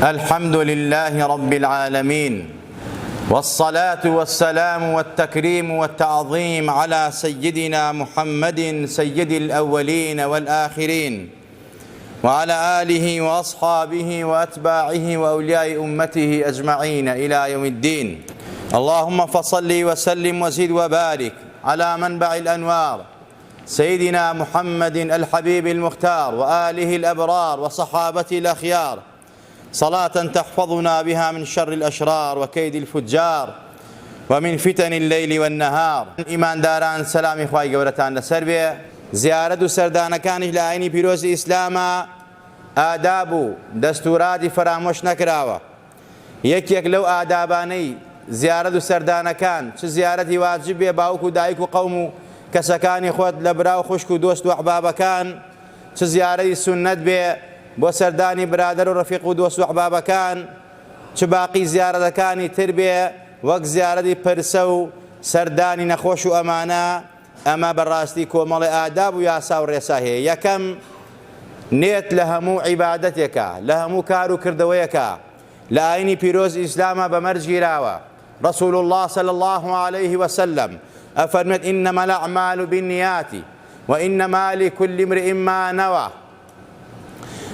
الحمد لله رب العالمين، والصلاة والسلام والتكريم والتعظيم على سيدنا محمد سيد الأولين والآخرين، وعلى آله وأصحابه وأتباعه وأولياء أمته أجمعين إلى يوم الدين. اللهم فصل وسلم وزد وبارك على منبع الأنوار سيدنا محمد الحبيب المختار وآله الأبرار وصحابته الأخيار، صلاة تحفظنا بها من شر الأشرار وكيد الفجار ومن فتن الليل والنهار. إيمان داران سلامي خواهي قورتان لسر بي زيارة سردان كانش لآيني بيروز إسلاما آداب دستورات فراموش نكراوة. يك لو آداباني زيارة سردان كان زيارة واجب باوكو دايكو قومو كسكاني خود لبراو خشكو دوست وحبابا كان زيارة سنت بي بۆ سەردانی برادر و ڕەفیق و دۆست و ئەحبابەکان، چ باقی زیارەتەکانی تر بێ وەک زیارەتی پرسە و سەردانی نەخۆش و ئەمانە، ئەمە بەڕاستی کۆمەڵی ئاداب و یاسا و ڕێسا هەیە. یەکەم نێت لە هەموو عیبادەتێکە، لە هەموو کار و کردەوەیەکە لە ئاینی پیرۆز ئیسلامە بەمەرجگیراوە. رسول الله صلى الله عليه وسلم أفرمت إنما الأعمال بالنيات وإنما لكل امرئ ما نوى.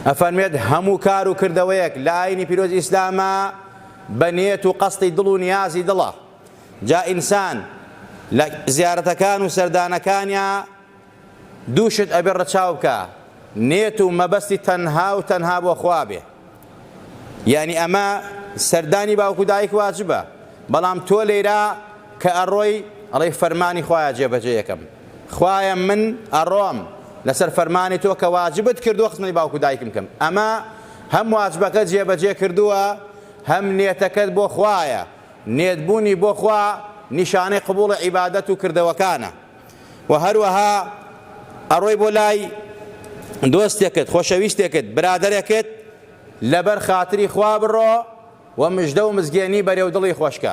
ئەفەرمێت هەموو کار و کردەوەیەک لە ئاینی پیرۆز ئیسلامە بەنیەت و قەستی دڵ و نیازی دڵە. جا ئینسان لە زیارەتەکان و سەردانەکانیان دووشت ئەبێ ڕەچاو بکە، نێت و مەبەستی تەنها و تەنها بۆ خوا بێ. یعنی ئەمە سەردانی باوکو دایک واجبە، بەڵام تۆ لێرە کە ئەڕۆی ئەڵێی فەرمانی خوایە جێبەجێ یەکەم، خوایە من ئەڕۆم لەسەر فەرمانی تۆ کە واجبت کردووە خزمەتی باوکو دایکم کەم. ئەمە هەم واجبەکەت جێبەجێ کردووە، هەم نێتەکەت بۆ خوایە. نێتبوونی بۆ خوا نیشانەی قبوڵی عیبادەت و کردەوەکانە. و هەروەها ئەڕۆی بۆ لای دۆستێکت، خۆشەویستێکت، برادەرێکت لەبەر خاتری خوا بڕۆ و مژدە و مزگێنی بەرێو دڵی خۆشکە.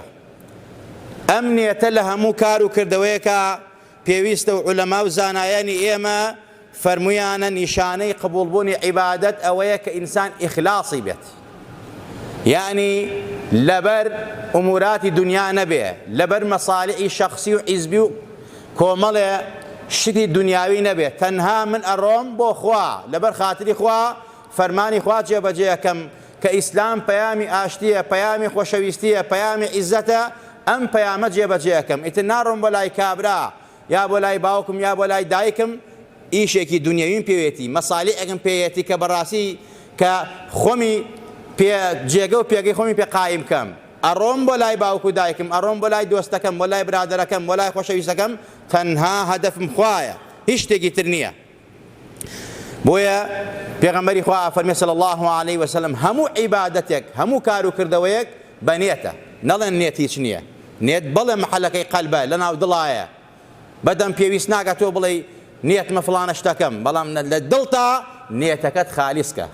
ئەم نێتە لە هەموو کار و کردەوەیەکە پێویستە و عولەما و زانایانی ئێمە فەرموویانە نیشانەی قبوڵبوونی عیبادەت ئەوەیە کە ئینسان ئیخلاصی بێت. یعنی لەبەر ئوموراتی دنیا نەبێ، لەبەر مەساڵحی شەخسی و حیزبی و کۆمەڵێ شتی دنیاوی نەبێت، تەنها من ئەڕۆم بۆ خوا لەبەر خاتری خوا فەرمانی خوا جێبەجێ یەکەم کە ئیسلام پەیامی ئاشتیە، پەیامی خۆشەویستیە، پەیامی عیزەتە، ئەم پەیامە جێبەجێ یەکەم. ئیتر ناڕۆم بۆ لای کابرا یا بۆ لای باوکم یا بۆ لای دایکم ئیشێکی دنیاویم پێوێتی، مەساڵحێکم پێوێتی کە بەڕاستی کە خۆمی جێگە و پێگەی خۆمی پێ قایم کەم. ئەڕۆم بۆ لای باوکو دایکم، ئەڕۆم بۆ لای دۆستەکەم، بۆ لای برادەرەکەم، بۆ لای خۆشەویستەکەم، تەنها هەدەفم خوایە، هیچ شتێکی تر نییە. بۆیە پێغەمبەری خوا فەرمێ صلی الله علیه وسلم هەموو عیبادەتێک، هەموو کار و کردەوەیەک بەنێتە. نەڵێن نێت هیچ نییە، نێت بەڵێ مەحەلەکەی قەلبە لەناو دڵایە. بەدەم پێویست ناکە تۆ بڵێ نێتمە فڵانە شتەکەم، بەڵام لە دڵتا نێتەکەت خالیسکە.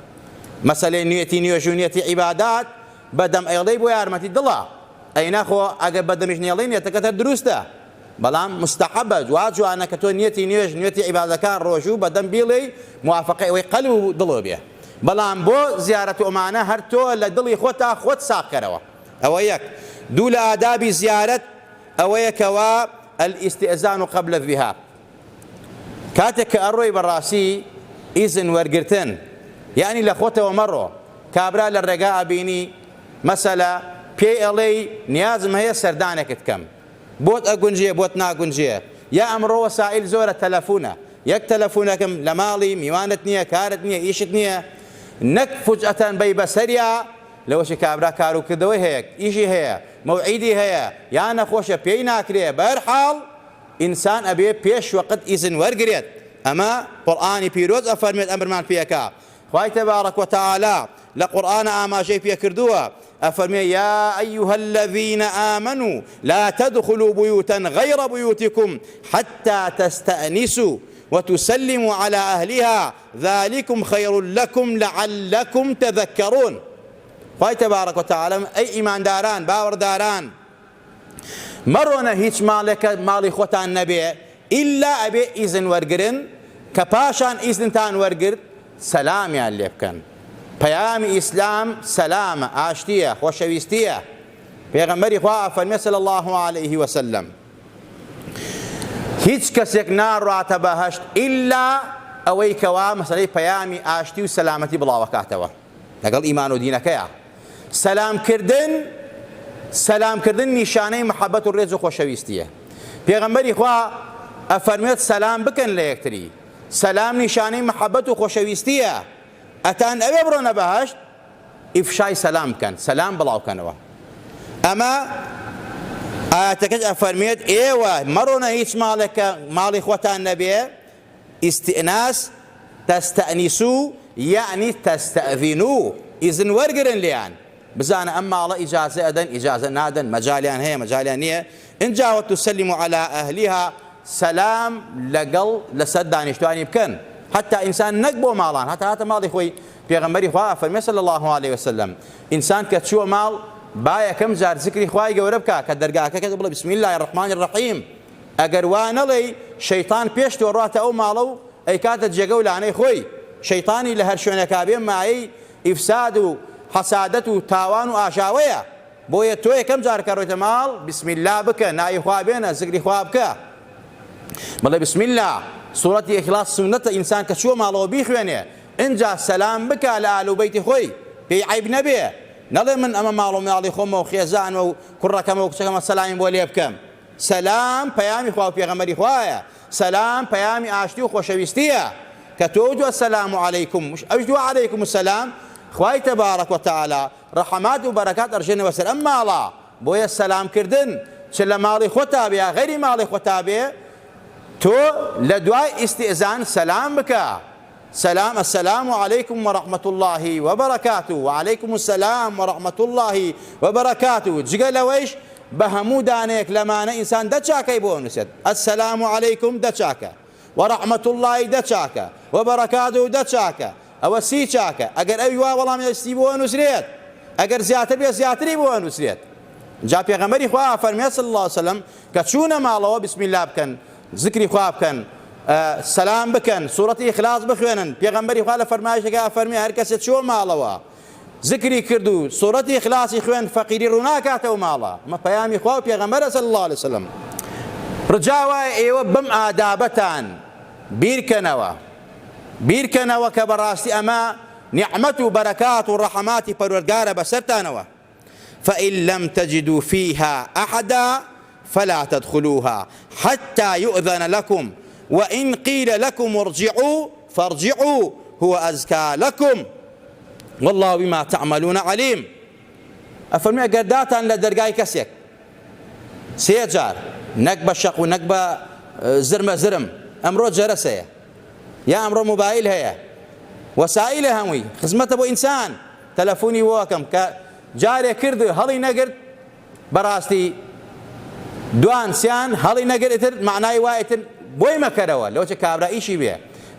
مەسەلەی نوێتی نوێژ و نێتی عیبادات بەدەم ئەیڵەی بۆ یارمەتی دڵە، ئەی نەخۆ ئەگەر بەدەمیش نێڵەی نێتەکەتە دروستە، بەڵام مستەحەبە جوانە کە تۆ نێتی نوێژ نوێتی عیبادەکان ڕۆژوو بەدەم بیڵێ موافقەی ئەوەی قەلب و دڵۆ بێ. بەڵام بۆ زیارەت و ئەمانە هەر تۆ لە دڵی خۆتا خۆت ساقکەرەوە. ئەوە یەک. دوو لە ئادابی زیارەت ئەوەیەکەوە الاستئذان قبل الذهاب. کاتێک کە ئەڕۆی بەڕاستی ئیزن وەرگرتن، یعنی لە خۆتەوە مەڕۆ. کابرا لە ڕێگا ئەبینی مەسەلە پێی ئەڵێی نیازم هەیە سەردانێکت کەم، بۆت ئەگونجێ بۆت ناگونجێ، یا ئەمڕۆ وەسائل زۆرە تەلەفونە، یەک تەلەفونەکەم لە ماڵی میوانت نییە، کارت نییە، ئیشت نییە، نەک فوجئەتەن بەی بەسەریە لەوەشی کابرا کار و کردەوەی هەیە، ئیشی هەیە، مەوعیدی هەیە، یان نەخۆشە پێی ناکرێ. بەرحاڵ ئینسان ئەبێ پێش وەقت ئیزن وەرگرێت. ئەمە قورئانی پیرۆز ئەفەرمێت ئەمرمان پێەکا. خوای تەبارەک وتەعالا لە قورئانە ئاماژەی پێ کردووە، ئەفەرمێ یا ئەیها الذین آمنوا لا تدخلوا بيوتا غير بيوتكم حتى تستأنسوا وتسلموا على أهلها ذلكم خير لكم لعلكم تذكرون. خوای تەبارەک وتەعالا ئەی ئیمانداران باوەڕداران مەڕۆنە هیچ ماڵێکە ماڵی خۆتان نەبێ ئیلا ئەبێ ئیزن وەرگرن کە پاشان ئیزنتان وەرگرت سەلامیان لێ بکەن. پەیامی ئیسلام سەلامە، ئاشتیە، خۆشەویستیە. پێغەمبەری خوا فەرمێ صلی الله علیه وسلم هیچ کەسێک ناڕاتە بەهەشت ئیلا ئەوەی کەوا مەسەلەی پەیامی ئاشتی و سەلامەتی بڵاوەکاتەوە لەگەڵ ئیمان و دینەکەیە. سەلامکردن نیشانەی محەبەت و ڕێز و خۆشەویستیە. پێغەمبەری خوا ئەفەرمێت سەلام بکەن لە یەکتری، سەلام نیشانەی محەبەت و خۆشەویستیە. ئەتان ئەوێ بڕۆنە بەهەشت ئیفشای سەلام بکەن، سەلام بڵاوکەنەوە. ئەمە ئاەتەکەش ئەفەرمێت ئێوە مەڕۆنە هیچ ماڵێکە ماڵی خۆتان نەبێ ئیستئناس تەستەئنیسو یعنی تەستەئذینو، ئیزن وەرگرن لێیان بزانە ئەم ماڵە ئیجازە ئەدەن ئیجازە نادەن، مەجالیان هەیە مەجالیان نییە. ئینجا وتسلم على ئەهلیها، سەلام لەگەڵ لەسەر دانیشتوانی بکەن. حتا ئینسان نەک بۆ ماڵان هەتا ماڵی خۆی. پێغەمبەری خوا فەرمێ صلی الله عليه وسلم ئینسان کە چووە ماڵ با یەکەم جار ذکری خوای گەورە بکە کە دەرگاکەکە بڵێ بسم الله الرحمن الرحیم. ئەگەر وا نەڵێی شەیطان پێش تۆ ڕاتە ئەو ماڵە و ئەیکاتە جێگە و لانەی خۆی. شەیطانی لە هەر شوێنێکا بێ مایەی ئیفساد و حەسادەت و تاوان و ئاژاوەیە. بۆیە تۆ یەکەم جار کە ڕۆیتە ماڵ بسم الله بکە، ناوی خوا بێنە، ذکری خوا بکە، بڵێ بسم الله. سوورەتی ئیخلاس سونەتە ئینسان کە چووە ماڵەوە بیخوێنێ ئینجا سەلام بکە لە ئال و بەیتی خۆی، پێی عیب نەبێ. نەڵێ من ئەمە ماڵ و ماڵی خۆمە و خێزانمە و کوڕەکەمە و کچەکەمە سەلامی بۆ لێ بکەم. سەلام پەیامی خوا و پێغەمبەری خوایە، سەلام پەیامی ئاشتی و خۆشەویستیە کە تۆ دووە سەلام عەلەیکم ئەوش دووە عەلەیکم السەلام. خوای تەبارەک وتەعالا ڕەحەمات و بەرەکات ئەڕژێنەوە سەر ئەم ماڵە. بۆیە سەلامکردن چ لە ماڵی خۆتا بێ یا غەیری ماڵی خۆتا بێ تۆ لە دوای ئیستئزان سەلام بکە. سلام السلام عليكم ورحمة الله وبركاته وعليكم السلام ورحمة الله وبركاته. جگە لەوەیش بە هەموو دانەیەک لەمانە ئینسان دەچاکەی بۆ نووسێت السلام عليكم دەچاکە، ورحمة الله دەچاکە، وبركاته دەچاکە، ئەوە سی چاکە. ئەگەر ئەوی وا وەڵامی ئەستی بۆ نووسرێت، ئەگەر زیاتر بێ زیاتری بۆ نووسرێت. جا پێغەمبەری خوا فەرمێ صلی الله عليه وسلم کە چوونە ماڵەوە بسم الله بکەن، ذکری خوا بکەن، سەلام بکەن، سوورەتی ئیخلاس بخوێنن. پێغەمبەری خوا لە فەرمایشێکا فەرمێ هەر کەسێک چووە ماڵەوە ذکری کرد و سوورەتی ئیخلاسی خوێن فەقیری ڕووناکاتەوە ماڵە. ئەمە پەیامی خوا و پێغەمبەرە صلی الله عليه وسلم. ڕجا وایە ئێوە بەم ئادابەتان بیرکەنەوە کە بەڕاستی ئەمە نیعمەت و بەرەکات و ڕەحەماتی پەروەردگارە بەسەرتانەوە. فإن لم تجدوا فيها أحدا فلا تدخلوها حتى يؤذن لكم وإن قيل لكم ارجعوا فارجعوا هو أزكى لكم والله بما تعملون عليم. أفرمي قرداتان لدرقاي كسيك سيجار نەک بە شەق و نەک بە زرمە زرم. ئەمڕۆ جەرەس هەیە یا ئەمڕۆ موبایل هەیە، وەسائلە هەمووی خزمەتە بۆ ئینسان. تەلەفۆنی وەکەم کە جارێک کرد هەڵی نەگرت بەڕاستی دوان سیان هەڵی نەگرتتر معنای وایەتر بۆی مەکەرەوە لەوچە کابرا ئیشی بێ.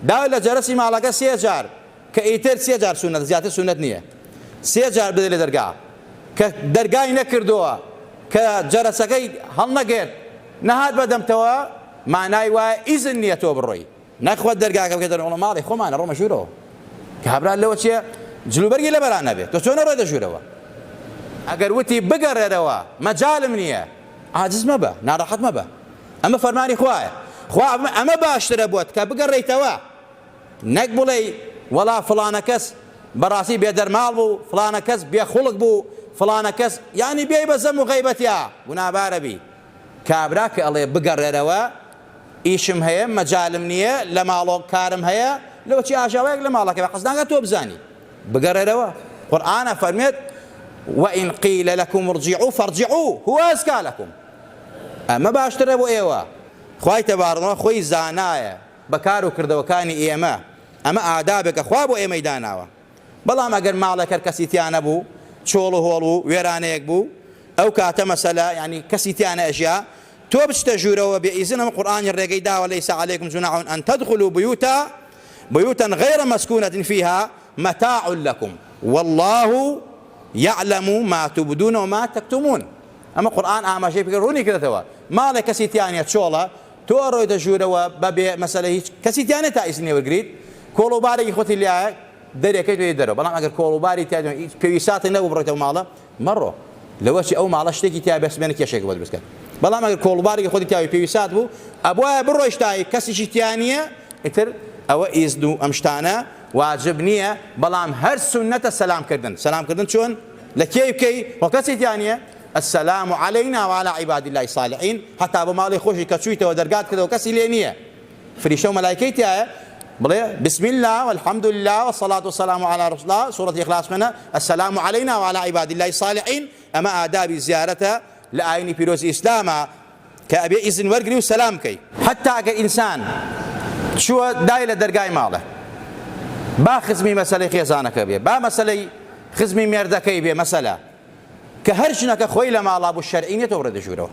داوای لە جەرەسی ماڵەکە سێ جار کە ئیتر سێ جار سونەت، زیاتر سونەت نییە، سێ جار بدە لە دەرگا کە دەرگای نەکردووە کە جەرەسەکەی هەڵ نەگرت نەهات بەدەمتەوە معنای وایە ئیزن نییە تۆ بڕۆی نەخوات دەرگاکە بکەیتە وڵە ماڵی خۆمانە ڕۆمە ژوورەوە کابرا لەوە چییە جلوبەرگی لە بەران نەبێت تۆ چۆن نەڕۆیتە ژوورەوە. ئەگەر وتی بگەڕێرەوە مەجالم نییە عاجز مەبە ناڕەحەت مەبە، ئەمە فەرمانی خوایە. خوا ئەمە باشترە بۆت کە بگەڕێیتەوە، نەک بڵێ وەڵا فڵانە کەس بەڕاستی بێدەرماڵ بوو، فڵانە کەس بێخوڵک بوو، فڵانە کەس یانی بێی بە زەم و غەیبەتیا گونابارە بی. کابرا کە ئەڵێ بگەڕێرەوە ئیشم هەیە مەجالم نییە لە ماڵۆ کارم هەیە لەوە چی ئاژاوەیەک لە ماڵەکە بە قەزناکە تۆ بزانی بگەڕێرەوە. قورئانە فەرمێت وإن قيل لكم ارجعوا فارجعوا هو أزكى لكم. ئەمە باشترە بۆ ئێوە. خوای تەبارەک خۆی زانایە بەکار و کردەوەکانی ئێمە، ئەمە ئادابێکە خوا بۆ ئێمەی داناوە. بەڵام ئەگەر ماڵێک کەسی تیانە بوو چۆڵ و هۆڵ و وێرانەیەک بوو ئەو کاتە مەسەلە ینی کەسی تیانە ئەژیا تۆ بچتە ژوورەوە بێئیزن. ئەمە قورئانی ڕێگەی داوە لەیس عەلەیکم جوناح أن تدخلوا بيوتا غير مسكونة فيها متاع لكم والله يعلم ما تبدون وما تكتمون. ئەمە قورئان ئاماژەی پێ ڕوونی کردەوە ماڵێک کەسی تیانە چۆڵە تۆ ڕۆیتە ژوورەوە بەبێ مەسەلە هیچ کەسی تیانە تا ئیزنی وەرگریت کۆڵۆبارێکی خۆتی لایە دەرێکەکەی توێ دەرەوە بەڵام ئەگەر کۆڵوباری تیا پێویستاتە نەبوو بڕێتەوە ماڵە مەڕۆ لەوەچی ئەو ماڵە شتێکی تیا بەسمێنە کێشێک بۆ دروستکە بەڵام ئەگەر کۆڵوبارێکی خۆی تیاوی پێویستات بوو ئەبوایە بڕۆیشتایی کەسیشی تیا نییە ئیتر ئەوە ئیزد و ئەم شتانە واجب نییە بەڵام هەر سونەتە سەلامکردن چۆن لە کێ بکەی وە کەسی تیا نییە السلام علينا وعلى عباد الله الصالحين حتى بمالي خوشي كتشويته ودرجات كذا وكسي لينيه فريشو ملائكتي بلي بسم الله والحمد لله والصلاة والسلام على رسول الله سورة الإخلاص منها السلام علينا وعلى عباد الله الصالحين أما آداب زيارتها لآيني بيروز إسلاما كأبي إذن ورقري والسلام كي حتى كإنسان شو دايلة درجاي ماله با خزمي مسألة خيزانك بيه با مسألة خزمي مردكي بيه مسألة كهرشنا كخوي لما الله أبو الشرعينية تورد جوره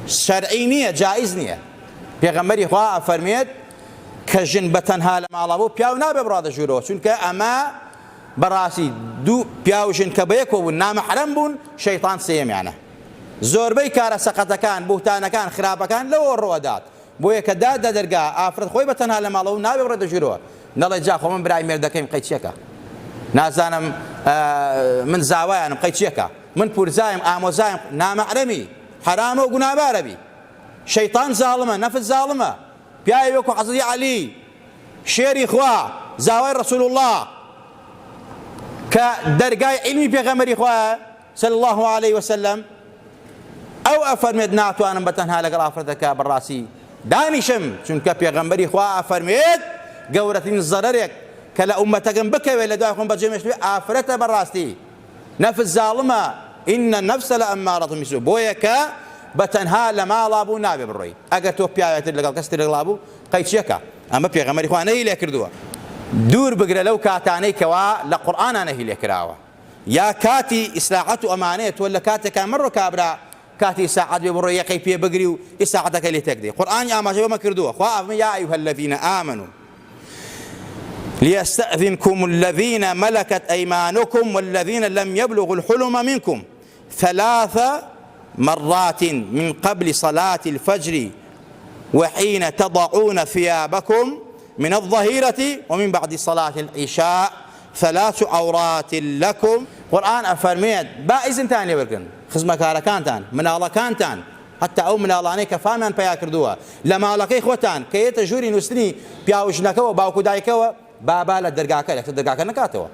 شرعينية جائز نية بيغمري خواه فرميت كجن بتنها لما الله أبو بياو نابي براد جوره چونك أما براسي دو بياو جن كبيكو والنام حرم بون شيطان سيم يعني زور بي كارا سقطة كان بوتانا كان خرابة كان لو الروادات بويا كداد درقا آفرد خوي بتنها لما الله نابي براد جوره نالله جا خو من براي مردكي مقيت شيكا نازانم من زاوان مقيت شيكا من پورزایم ئامۆزایم نامەحرەمی حرامە و گونابارە بی شەیطان زاڵمە نەفس زاڵمە پیاوی وەکو حەزەتی عەلی شێری خوا زاوای ڕەسوول الله کە دەرگای عیلمی پێغەمبەری خوایە صلی الله عليه وسلم ئەو ئەفەرمێت ناتوانم بەتەنها لەگەڵ ئافرەتەکە بەڕاستی دانیشم چونکە پێغەمبەری خوا ئەفەرمێت گەورەترین زەرەرێک کە لە ئومەتەکەم بکەوێت لە دوای خۆم بەجێمێشتوێ ئافرەتە بەڕاستی نفس ظالمة إن النفس لأمارة بالسوء بويك بتنها لما لابو نابي بالروي أجر تو بيعت اللي قال كستر لابو قيد شيكا أما بيغمر إخوانه اللي يكردوا دور بقرا لو كاتاني كوا لقرآن أنا هي اللي يكراوا يا كاتي إسلاعته أمانة ولا كاتي كان مرة كابرا كاتي ساعات ببروي يقي في بقري إساعتك اللي تقدي قرآن يا ما جوا ما كردوا خوا يا أيها الذين آمنوا ليستأذنكم الذين ملكت أيمانكم والذين لم يبلغوا الحلم منكم 3 مرات من قبل صلاة الفجر وحين تضعون ثيابكم من الظهيرة ومن بعد صلاة العشاء 3 عورات لكم قرآن أفرميت با إذن تاني بركن خزمة كاركانتان من الله كانتان حتى أو من الله نيك فامان بيا كردوا لما لقي إخوتان كي تجوري نسني بياوش نكوا باوكو دايكوا بابا لە دەرگاکە لە دەرگاکە نکاتەوە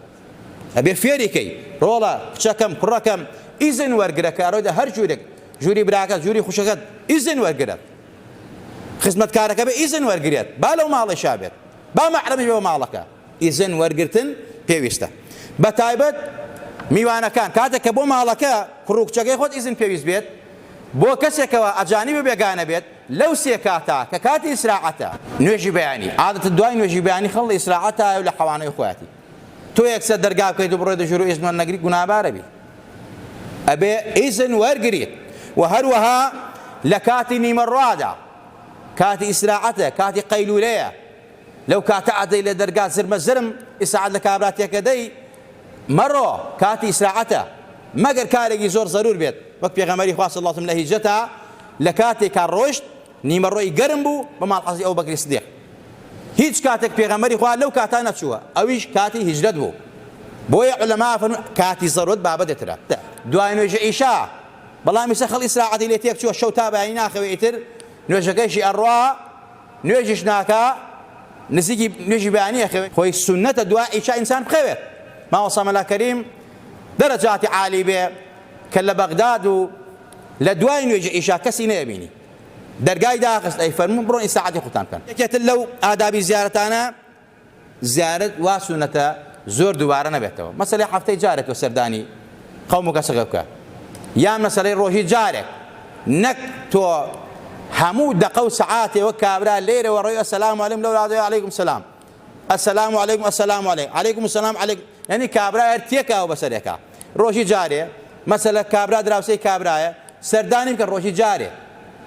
ئەبێ فێریکەی ڕۆڵە کچەکەم کوڕەکەم ئیزن وەرگرە کە ئەڕۆیدا هەر جوورێک جووری براکەت جووری خوشەکەت ئیزن وەرگرێت خزمەتکارەکە بێ ئیزن وەرگرێت با لەو ماڵیشا بێت با مەحرەمی بێ ماڵەکە ئیزن وەرگرتن پێویستە بە تایبەت میوانەکان کاتێک کە بۆ ماڵەکە کوڕ و کچەکەی خۆت ئیزن پێویست بێت بۆ کەسێکەوە ئەجانیبە بێگانە بێت لەو سێ کاتە کە کاتی ئیسراعەتە نوێژی بەیانی عادەتە دوای نوێژی بەیانی خەڵی ئیسراعەتە و لە حەوانەی خۆیەتی تۆ یەکسەر دەرگا بکەیت و بڕۆیتە ژوور و ئیزن نەگری گونابارە بی ئەبێ ئیزن وەرگریت و هەروەها لە کاتی نیمەڕوادا کاتی ئیسراعەتە کاتی قەیلولەیە لەو کاتە ئەدەی لە دەرگا زرمە زرم ئیساعەت لە کابراتێکە دەی مەڕۆ کاتی ئیسراعەتە مەگەر کارێکی زۆر زەرور بێت وەک پێغەمبەری خوا صلی الله علیه و سلم لە هیجرەتا لە کاتێکا ڕۆیشت نیمەڕۆی گەرم بوو بە ماڵحەزی ئەو بەکری سدیق هیچ کاتێک پێغەمبەری خوا لەو کاتا نەچووە ئەویش کاتی هیجرەت بوو بۆیە عولەما فەرمون کاتی زەرورەت بابەتێترە دوای نوێژی ئیشا بەڵام ئێستا خەڵکی ئیسراعەتی لێ تێک چووە شەو تا بەیانی ناخەوێ ئیتر نوێژەکەیشی ئەڕوا نوێژیش ناکا نزیکی نوێژی بەیانی ئەخەوێ خۆی سونەتە دوای ئیشا ئینسان بخەوێت ماوە سەمەلا کەریم دەرەجاتی عالی بێ کە لە بەغداد و لە دوای نوێژی ئیشا کەسی نەیەبینی دەرگای داخست ئەی فەرموو بڕۆن ئیساعەتی خۆتان بکەن یەکێتر لەو ئادابی زیارەتانە زیارەت وا سونەتە زۆر دووبارە نەبێتەوە مەسەلەی هەفتەی جارێکەوە سەردانی قەوم و کەسەکە بکە یان مەسەلەی ڕۆژی جارێک نەک تۆ هەموو دقە و سەعاتێ وەک کابرا لێرەوە ڕۆی ئەسەلام عەلەیکم لەو ڕادیۆ عەلەیکم سەلام ئەسەلام عەلەیکم ئەسەلام عەلەیکم عەلەیکم سەلام عەلەیکم یعنی کابرا هەر تێکاوە بەسەرێکا ڕۆژی جارێ مەسەلە کابرا دراوسەی کابرایە سەردانی بکە ڕۆژی جارێ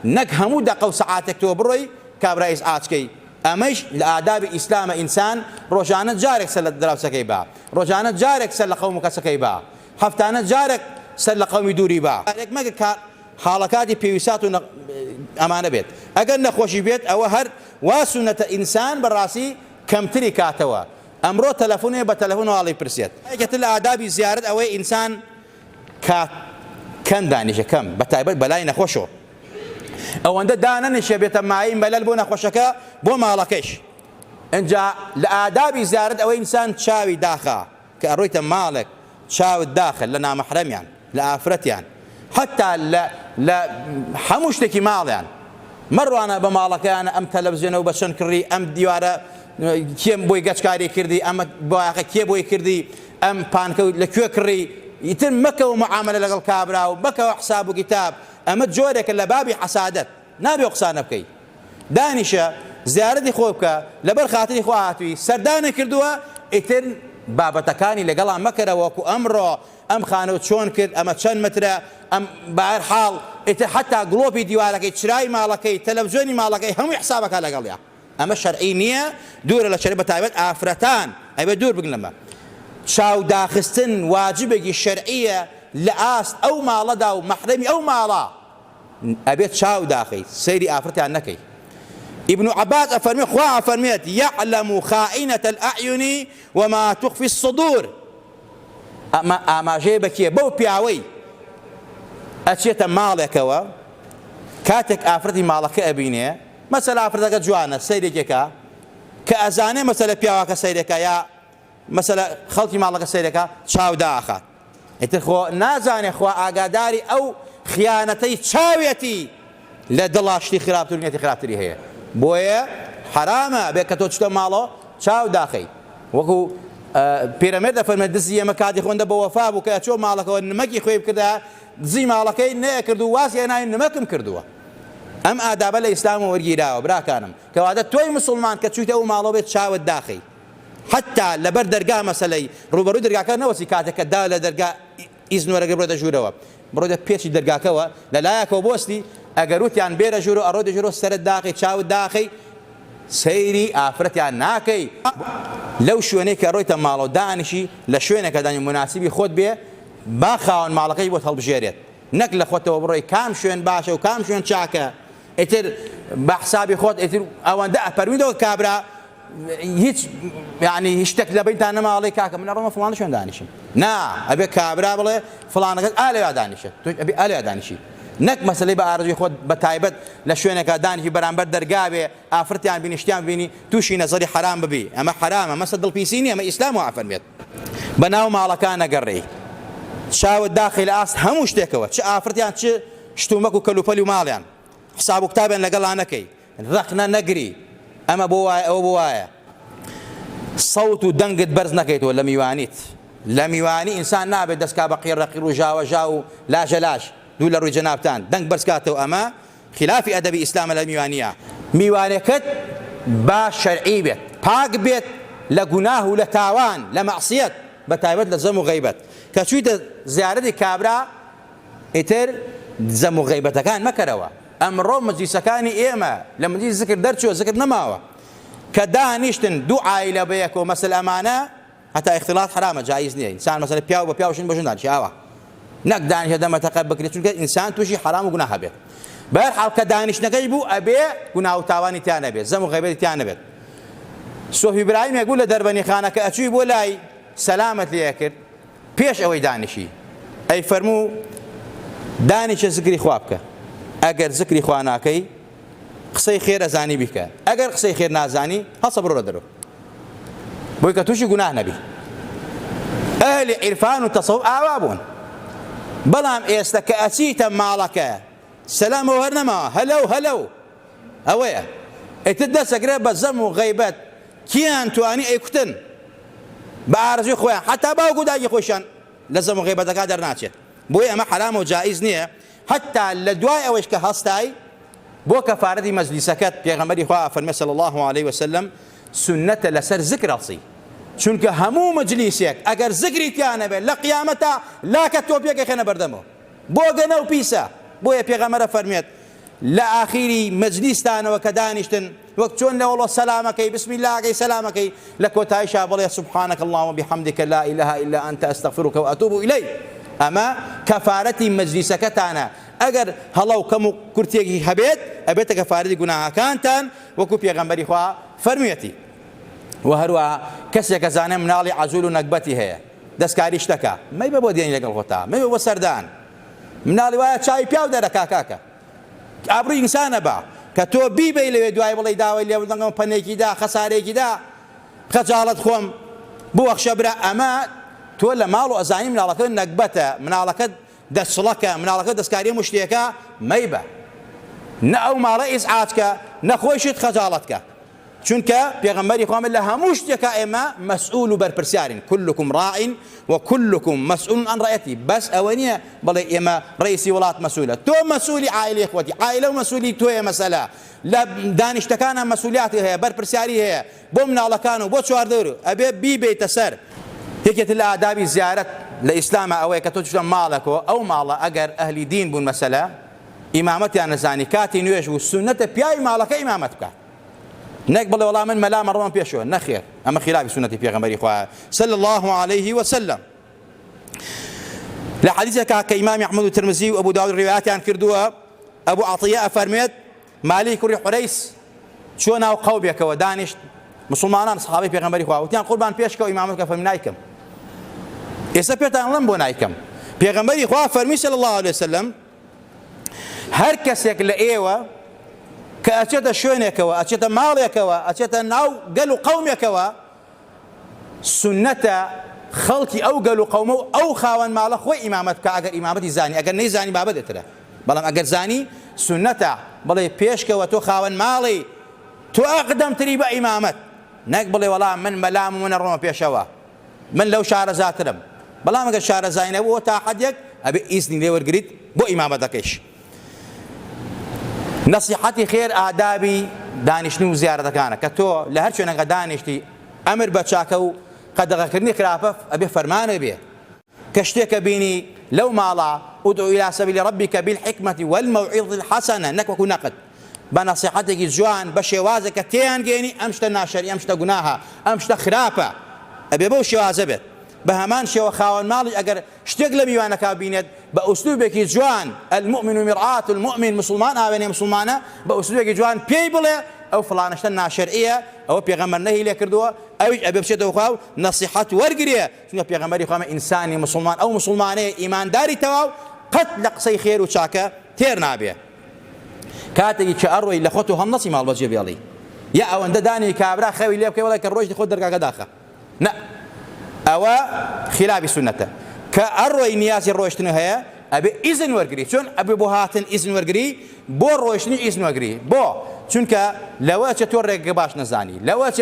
نەک هەموو دقە و سەعاتێک تۆ بڕۆی کابرا ئیسعاچکەی ئەمەش لە ئادابی ئیسلامە ئینسان ڕۆژانە جارێک سەر لە دراوسەکەی با ڕۆژانە جارێک سەر لە قەوم و کەسەکەی با هەفتانە جارێک سەر لە قەومی دووری با مەگە حاڵەکاتی پێویستات و ئەمانە بێت ئەگەر نەخۆشی بێت ئەوە هەر وا سونەتە ئینسان بەڕاستی کەمتری کاتەوە ئەمڕۆ تەلەفۆنێ بە تەلەفۆن واڵی پرسێت یەکێتر لە ئادابی زیارەت ئەوەی ئینسان کات کەم دانیشە کەم بە تایبەت بەلای نەخۆشەوە ئەوەندە دانەنیشە بێتە ماین بەلەل بۆ نەخۆشەکە بۆ ماڵەکەیش اینجا لە ئادابی زیارەت ئەوەی ئینسان چاوی داخە کە ئەڕۆیتە ماڵێک چاوت داخل لە نامەحرەمیان لە ئافرەتیان حتا لە هەموو شتێکی ماڵیان مەڕوانە بە ماڵەکەیانە ئەم تەلەڤیزیۆنە و بە چەند کڕی ئەم دیوارە کێم بۆی گەچکاری کردی ئەمە بۆیاقە کێ بۆی کردی ئەم پانکە لەکوێ کڕی ئیتر مەکەوە معاملە لەگەڵ کابرا و مەکەوە حساب و کتاب ئەمە جۆرێکە لە بابی حەسادەت نابێ قسانە بکەی دانیشە زیارەتی خۆ بکە لەبەر خاتری خوا هاتووی سەردانە کردووە ئیتر بابەتەکانی لەگەڵان مەکەرە وەکو ئەمڕۆ ئەم خانەوە چۆن کرد ئەمە چەند مترە ئەم بەهەر حاڵ ئیتر حتا گڵۆپی دیوارەکەی چرای ماڵەکەی تەلەڤیزیۆنی ماڵەکەی هەمووی حسابەکە لەگەڵیە ئەمە شەرعی نییە دوورە لە شەرع بەتایبەت ئافرەتان ئەیبە دوور بگن لەمە چاو داخستن واجبێکی شەرعیە لە ئاست ئەو ماڵەدا و مەحرەمی ئەو ماڵە ئەبێت چاو داخی سەیری ئافرەتیان نەکەی ابن عباس أفرمي خوا أفرميت يعلم خائنة الأعين وما تخفي الصدور أما جيبك بو بيعوي أتشيت مالكوا كاتك أفرتي مالك أبيني مثلا أفرتك جوانا سيدك كأزاني مثلا بيعوك سيدك يا مثلا خلطي مالك سيدك شاو داخل اتخو نازاني خوا أقاداري أو خيانتي شاويتي لدلاشتي خرابتر ونيتي خرابتري هي بۆیە حرامە بێت کە تۆ چتە ماڵەوە چاو داخی وەکو پێرەمێرد دەفەرمێت دزی ئێمە کاتی خۆندە بە وەفا بوو کە چۆ ماڵەکەەوە نمەکی خۆی بکردا دزی ماڵەکەی نەیەکرد و واسی ناوی نمەکم کردووە ئەم ئادابە لە ئیسلام وەرگیراوە براکانم کەواتە تۆی مسلمان کە چوویتە ئەو ماڵەوە بێت چاوت داخی حتا لەبەر دەرگا مەسەلەی ڕوبەڕووی دەرگاکە نەوەسی کاتێک کە دا لە دەرگا ئیزنوەرەگە بڕۆتە ژوورەوە بڕۆتە پێچی دەرگاکەوە لەلایەکەوە بۆستی ئەگەر وتیان بێرە ژوور و ئەڕۆ دەژێرەوە سەرت داخی چاوت داخی سەیری ئافرەتیان ناکەی لەو شوێنەی کە ڕۆیتە ماڵەوە دانیشی لە شوێنێکە دانی مناسیبی خۆت بێ با خاوەن ماڵەکەی بۆت هەڵبژێرێت نەک لە خۆتەوە بڕۆی کام شوێن باشە و کام شوێن چاکە ئیتر بە حسابی خۆت ئیتر ئەوەندە ئەپەرویدەوە کابرا هیچ یعنی هیچ شتێک لە بینتان نەماڵی کاکە من ئەڕۆمە فڵان شوێن دانیشم نا ئەبێ کابرا بڵێ فڵانەکەت ئالەوێ دانیشە تۆ ئەبێ ئالەوێ دانیشی نەک مەسەلەی بە ئارزوی خۆت بە تایبەت لە شوێنێکە دانیشی بەرامبەر دەرگابێ ئافرەتیان بینی شتیان بینی تووشی نەزەری حرام ببی ئەمە حرامە مەسە دڵپیسی نیە ئەمە ئیسلام وا فەرمێت بەناو ماڵەکان نەگەڕێی چاوت داخی لە ئاست هەموو شتێکەوە چ ئافرەتیان چ شتومەک و کەلوپەلی و ماڵیان حساب و کتابیان لەگەڵان نەکەی ڕەخنە نەگری ئەمە بۆ وایە ئەوە بۆ وایە سەوت و دەنگت بەرز نەکەیتەوە لە میوانیت لە میوانی ئینسان نابێت دەستکا بە قیڕەقیر و ژاوەژا و لاژەلاژ دوو لە ڕووی جەنابتان دەنگ بەرزکاتەوە ئەمە خلافی ئەدەبی ئیسلامە لە میوانیە میوانەکەت با شەرعی بێت پاک بێت لە گوناه و لە تاوان لە مەعسیەت بە تایبەت لە زەم و غەیبەت کە چوویتە زیارەتی کابرا ئیتر زەم و غەیبەتەکان مەکەرەوە ئەمڕۆ مەجلیسەکانی ئێمە لە مەجلیس زیکر دەرچووە زیکر نەماوە کە دانیشتن دوو عایلە بەیەکەوە مەسەل ئەمانە هەتا اختلاط حرامە جایز نییە ئینسان مەسەلە پیاو بە پیاوشین بەژن دانیشی ئاوا نەک دانیشە دەمەتەقە بکرێت چونکە ئینسان تووشی حرام و گوناه هەبێت بەهەرحاڵ کە دانیشتنەکەی بوو ئەبێ گوناه و تاوانی تیان نەبێت زەم و غەیبەتی تیان نەبێت سۆفی ئیبراهیم یەکبوو لە دەربەنیخانەکە ئەچووی بۆ لای سەلامت لێ کرد پێش ئەوەی دانیشی ئەی فەرموو دانیشە زکری خوا بکە ئەگەر زکری خوا ناکەی قسەی خێر ئەزانی بیکە ئەگەر قسەی خێر نازانی هەڵسە بڕۆ دەرەوە بۆی کە تووشی گوناه نەبی ئەهلی عیرفان و تەسەوف ئاوا بوون بەڵام ئێستا کە ئەچیتە ماڵەکە سەلامەوە هەر نەماوە هەلەو هەلەو ئەوەیە ئیتر دەسەگرێت بە زەم و غەیبەت کیان توانی ئەیکوتن بە ئارەزوی خۆیان حتا باوکو دایکی خۆشیان لە زەم و غەیبەتەکە دەرناچێت بۆیە ئەمە حرام و جائز نییە حتا لە دوای ئەوەش کە هەستای بۆ کەفارەتی مەجلیسەکەت پێغەمبەری خوا فەرمێ صلی الله عليه وسلم سنەتە لەسەر زکر هەڵسی چونکە هەموو مەجلیسێک ئەگەر زگری تیانە بێت لە قیامەتە لاکە تۆ پێکە خێنە بەردەمەوە بۆ گەنە و پیسە بۆیە پێغەمبەرە فەرمێت لە ئاخیری مەجلیستانەوە کە دانیشتن وەک چۆن لە وڵۆ سەلامەکەی بسم اللهەکەی سەلامەکەی لە کۆتاییشا بڵێ سبحانك اللهم وبحمدك لا اله الا انت استغفرك واتوب اليك ئەمە کەفارەتی مەجلیسەکەتانە ئەگەر هەڵەو کەم و کورتێکی هەبێت ئەبێتە کەفارەتی گوناهەکانتان وەکو پێغەمبەری خوا فەرموویەتی و هەروەها کەسێکە زانێ مناڵی عەزول و نەکبەتی هەیە دەستکاری شتەکە مەیبە بۆ دێنی لەگەڵ خۆتا مەیبە بۆ سەردان مناڵی وایە چاوی پیاو دەرەکا کاکە ئابڕووی ئینسانە بە کە تۆ بیبەی لەوێ دوای بڵێ داوای لێوردنەوە پەنێکیدا خەسارێکیدا خەجاڵەت خۆم بوەخشە برا ئەمە تۆ لە ماڵ و ئەزانی مناڵەکە نەکبەتە مناڵەکە دەسڵەکە مناڵەکە دەستکاری مشتێکە مەیبە نە ئەو ماڵە ئیزعاجکە نەخۆشت خەجاڵەتکە چونکە پێغەمبەری خوا لە هەموو شتێکە ئێمە مەسئول و بەرپرسیارین كلكم راع وكلكم مسؤول عن رعيته بس ئەوە نییە بڵێ ئێمە ڕئیسی وڵات مەسئولە تۆ مەسئولی عائلەی خۆتی عائلە و مەسئولی تۆیە مەسەلە لە دانیشتەکانە مەسئولیاتی هەیە بەرپرسیاری هەیە بۆ مناڵەکان و بۆ چواردەور ئەبێ بیبێتە سەر یەکێت لە ئادابی زیارەت لە ئیسلامە ئەوەیە کە تۆ چۆن ماڵەکەوە ئەو ماڵە ئەگەر ئەهلی دین بوون مەسەلە ئیمامەتیان نەزانی کاتی نوێژ و سونەتە پیاوی ماڵەکە ئیمامەت بکات نەک بڵێ وەڵام من مەلامە ڕۆم پێشەوە نەخێر ئەمە خلافی سنەتی پێغەمبەری خوا صلی الله عليه وسلم لە حەدیثێکا کە ئیمامی ئەحمەد و ترمزی و ئەبوو داود ڕیوایەتیان کردووە ئەبوو عەطیە ئەفەرمێت مالی کوڕی حورەیس چوە ناو قەومێکەوە دانیشت مسلمانان سەحابەی پێغەمبەری خوا وتیان قوربان پێشکەوە ئیمامەت کە فەرمی نایکەم ئێستا پێتان بڵێم بۆ نایکەم پێغەمبەری خوا فەرمی صلی الله عليه وسلم هەر کەسێک لە ئێوە کە ئەچێتە شوێنێکەوە ئەچێتە ماڵێکەوە ئەچێتە ناو گەل و قەومێکەوە سنەتە خەڵکی ئەو گەل و قەومە و ئەو خاوەن ماڵە خۆی ئیمامەت بکە ئەگەر ئیمامەتی زانی ئەگەر نەیزانی بابەتێترە بەڵام ئەگەر زانی سنەتە بڵێ پێشکەوە تۆ خاوەن ماڵی تۆ ئەقدەمتری بە ئیمامەت نەک بڵێ وەڵام من مەلام و منە ڕۆمە پێشەوە من لەو شارەزاترم بەڵام ئەگەر شارەزای نەبووە تا حەدێک ئەبێ ئیزنی لێ وەرگریت بۆ ئیمامەتەکەیش نصیحەتی خێر ئادابی دانیشتن و زیارەتەکانە کە تۆ لە هەر شوێنەکە دانیشتی ئەمر بە چاکە و قەدەغەکردنی خراپە ئەبێ فەرمانە بێ کە شتێکە بینی لەو ماڵە ادعو إلى سبيل ربك بالحكمة والموعظة الحسنة نەک وەکو نەقد بە نەسیحەتێکی جوان بە شێوازێکە تێیان گەێنی ئەم شتە ناشەری ئەم شتە گوناهە ئەم شتە خراپە ئەبێ بەو شێوازە بێت بە هەمان شێوە خاوەن ماڵی ئەگەر شتێک لە میوانەکە بینێت بە ئوسلوبێکی جوان المؤمن مرآة المؤمن مسلمان ئاوێنێ مسلمانە بە ئوسلوبێکی جوان پێی بڵێ ئەو فڵانەشتە ناشەرعیە ئەوە پێغەمبەر نەهی لێ کردووە ئەویش ئەبێ بچێتەوە خوا و نەسیحەت وەرگرێ چونکە پێغەمبەری خوا ئینسانی مسلمان ئەو مسلمانەیە ئیمانداری تەواو قەت لە قسەی خێر و چاکە تێر نابێ کاتێکی کە ئەڕۆی لە خۆت و هەمنەسی ماڵ بەجێ بێڵی یا ئەوەندە دانی کابرا خەوی لێ بکەی وەڵێ کە ڕۆیشتی خۆت دەرگاکە داخە نە ئەوە خلافی سنەتە کە ئەڕۆی نیازی ڕۆیشتن هەیە ئەبێ ئیزن وەرگری چۆن ئەبێ بۆ هاتن ئیزن وەرگری بۆ ڕۆیشتنی ئیزن وەرگری بۆ چونکە لەوە چە تۆ ڕێگە باش نەزانی لەوە چ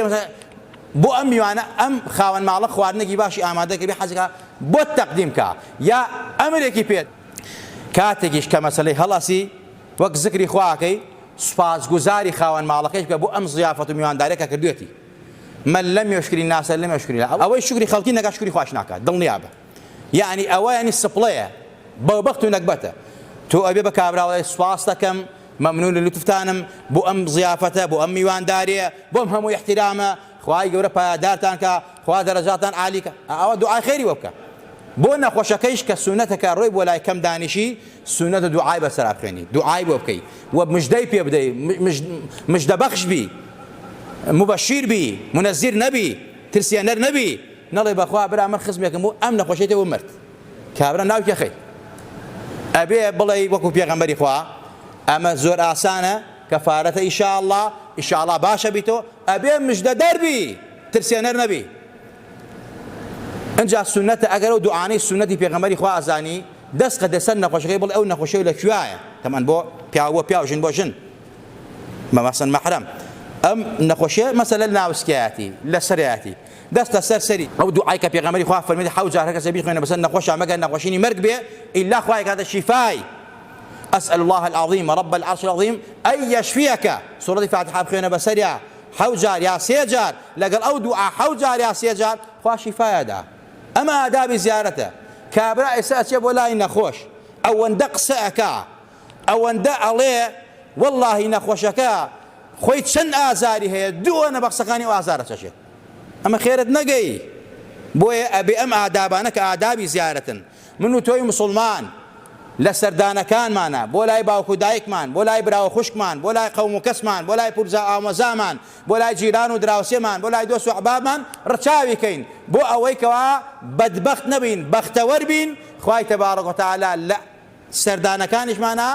بۆ ئەم میوانە ئەم خاوەن ماڵە خواردنێکی باشی ئامادەکە بێ حەزەکە بۆ تەقدیم کە یا ئەمرێکی پێت کاتێکیش کە مەسەلەی هەڵاسی وەک زکری خواکەی سوپاسگوزاری خاوەن ماڵەکەیش بکە بۆ ئەم زیافەت و میوانداریەکە کردوێتی من لم يشكر الناس لم يشكر الله أو شكري خلقي نجا شكري خواش ناكا ضل نيابة يعني أو يعني السبلاية بوقت نقبته تو أبي بكابرا ولا سواستكم ممنون اللي تفتانم بو أم ضيافته بو أم ميوان دارية بو أم هم احترامه خواي جورا دارتان كا خوا درجاتان عالية أو دعاء خيري وبكا بو أن خوشكيش كسنتك الريب ولا كم دانشي سنة دعاء بسراب خيني دعاء وبكي ومجدي بيبدي مش دبخش بي مبشر بی منذر نبی ترسیانەر نبی نەڵێ بەخوا برا من خزمێکم بوو ئەم نەخۆشیێتەوە مرد کابرا ناوکە خەی ئەبێ بڵێ وەکو پێغەمبەری خوا ئەمە زۆر ئاسانە کەفارەتە ئیشاءالله باشە بیتۆ ئەبێ مژدە دەربی ترسیانەر نەبی ئەنجا سنەتە ئەگەر ئەو دوعانەی سنەتی پێغەمبەری خوا ئازانی دەست قەدە سەر نەخۆشەکەی بڵێ ئەو نەخۆشیە لەکوایە تەمان بۆ پیاو ژن بۆ ژن مەمەسەن مەحرەم ئەم نەخۆشیە مەسەلە ناوسکایەتی لە سەرایەتی دەستە سەرسەری ئەو دوعای کە پێغەمبەری خوا فەرمێت حەوت جار هەر کەسە بیخوێنە بەسەر نەخۆشە مەگەر نەخۆشینی مەرگ بێ ئیلا خوای کاتە شیفای أسأل الله العظيم رب العرش العظيم أن يشفيك سورة فاتحة بخوێنە بەسەریا حەوت جار یا سێ جار لەگەڵ ئەو دوعا حەوت جار یا سێ جار خوا شیفایەدا ئەمە ئادابی زیارەتە کابرا ئێستا ئەچێ بۆ لای نەخۆش ئەوەندە قسە ئەکا ئەوەندە ئەڵێ وەڵڵاهی نەخۆشەکە خۆی چەند ئازاری هەیە دووە نەبەخسەکانی و ئازارە چەشێت ئەمە خێرت نەگەی بۆیە ئەبێ ئەم ئادابانە کە ئادابی زیارەتن من و تۆی مسلمان لە سەردانەکانمانە، بۆ لای باوکو دایکمان، بۆ لای براوە خوشکمان، بۆ لای قەوم و کەسمان، بۆ لای پورزە ئامۆزامان، بۆ لای جیران و دراوسێمان، بۆ لای دۆست و عەحبابمان ڕچاویکەین بۆ ئەوەی کەوا بەدبەخت نەبین، بەختەوەر بین. خوای تەبارەک وتەعالا لە سەردانەکانیشمانە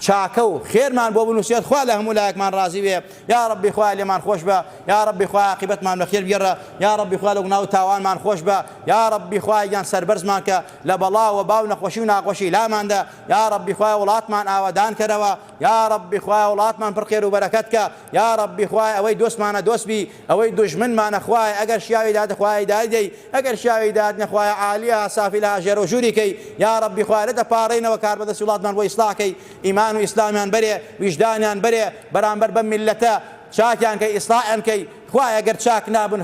چاکە و خێرمان بۆ بنووسێت. خوا لە هەموو لایەکمان ڕازی بێ. یا ڕەبی خوا لێمان خۆش بە، یا ڕەبی خوا عاقبەتمان بەخێر بگێڕە، یا ڕەبی خوا لە گوناه و تاوانمان خۆش بە، یا ڕەبی خوا یان سەربەرزمان کە لە بەڵاو و باو نەخۆشی و ناخۆشی لاماندا، یا ڕەبی خوا وڵاتمان ئاوادان کەرەوە، یا ڕەبی خوا وڵاتمان پڕ خێر و بەرەکەت کە، یا ڕەبی خوا ئەوەی دۆستمانە دۆست بی، ئەوەی دوژمنمانە خوایە ئەگەر شیاوی دادە خوای دادەی، ئەگەر شیاوی دادنە خوایە عالیە سافی لە ژێر و ژووریکەی، یا ڕەبی خوا لە دەپاڕێنەوە کار بەدەست وڵاتمان بۆ ئیسلاحکەی، ئیمان و ئیسلامیان بەرێ، ویژدانیان بەرێ، بەرامبەر بەم میلەتە چاکیان کەی، ئیسلاحیان کەی. خوایە گەر چاک نابن،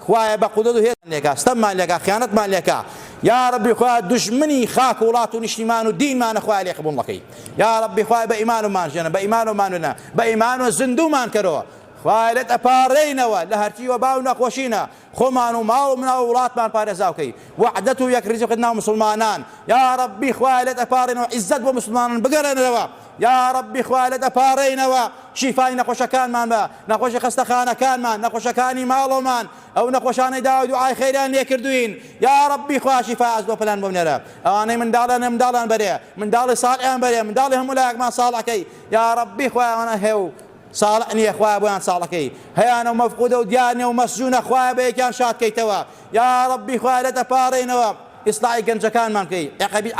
خوایە بە قودرەت و هێزمان لێکا، ستەممان لێکا، خیانەتمان لێکا. یا ڕەبی خوا دژمنی خاک و وڵات و نیشتیمان و دینمانە خوای لێ قبوڵ نەکەی. یا ڕەبی خوای بە ئیمانمان ژێنە، بە ئیمانمان وێنە، بە ئیمان و زیندومان کەرەوە. خوای لێت ئەپارڕێینەوە لە هەرچی و باو نەخۆشینە، خۆمان و ماڵ و مناو و وڵاتمان پارێزاوکەی، وەحدەت و یەکریزی ناو مسلمانان. یا ڕەبی خوای لێت ئەپارڕێنەوە عیزەت بۆ مسلمانان بگەڕێنەوە. یا ڕەبی خوای لێت ئەپارڕێینەوە شیفای نەخۆشەکانمان بە، نەخۆشی خەستەخانەکانمان، نەخۆشەکانی ماڵۆمان، ئەو نەخۆشانەی داوای دوعای خەیریان لێ کردوین. یا ڕەبی خوا شیفای ئەزبۆ پلان بۆ بنێرە، ئەوانەی منداڵیان بەرێ، منداڵی ساڵحیان بەرێ، منداڵی هەموو لایەکمان ساڵحەکەی. یا ڕەبی خوای ئەوانە هێو صالح نییە، خوایە بۆیان ساڵەکەی، هەیانە و مەفقودە و دیارنێ و مەسجونە، خوایە بە یەکیان شادکەیتەوە. یا ڕەبی خوای لێت ئەپارڕێینەوە ئیسلاحی گەنجەکانمان بکەی،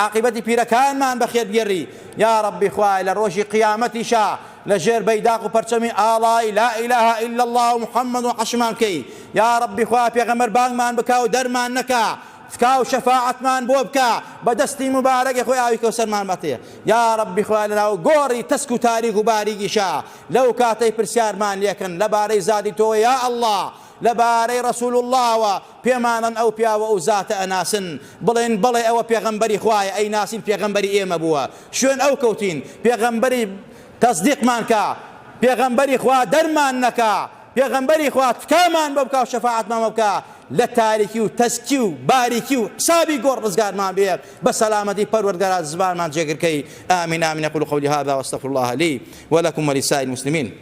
عاقبەتی پیرەکانمان بەخێر بگێڕی. یا ڕەبی خوای لە ڕۆژی قیامەتیشا لە ژێر بەیداق و پەرچەمی ئاڵای لا ئیلاهە ئیلا الله و محەممەد و حەشمان بکەی. یا ڕەبی خوای پێغەمبەر بانگمان بکا و دەرمان نەکا، فکا و شەفاعەتمان بۆ بکە، بەدەستی مبارەکی خۆی ئاوی کەوسەرمان بەتێ. یا ڕەبی خوای لەناو گۆڕی تەسک و تاریک و باریکیشا لەو کاتەی پرسیارمان لێکن لەبارەی زادی تۆ یا ئەڵڵا، لەبارەی ڕەسوول اللهوە پێمانن ئەو پیاوە ئەو زاتە ئەناسن، بڵێن بڵێ ئەوە پێغەمبەری خوایە، ئەی ناسین پێغەمبەری ئێمە بووە، شوێن ئەو کەوتین، پێغەمبەری تەصدیقمان کە، پێغەمبەری خوا دەرمان نەکا، پێغەمبەری خوا تکامان بە بکا و شەفاعەتمان بە بکا، لە تاریکی و تەسکی و باریکی و حسابی گۆڕ ڕزگارمان بێ، بە سەلامەتی پەروەردگارا زبانمان جێگرکەی. ئامین ئامین. أقول قولي هذا وأستغفر الله لي ولكم ولسائر المسلمين.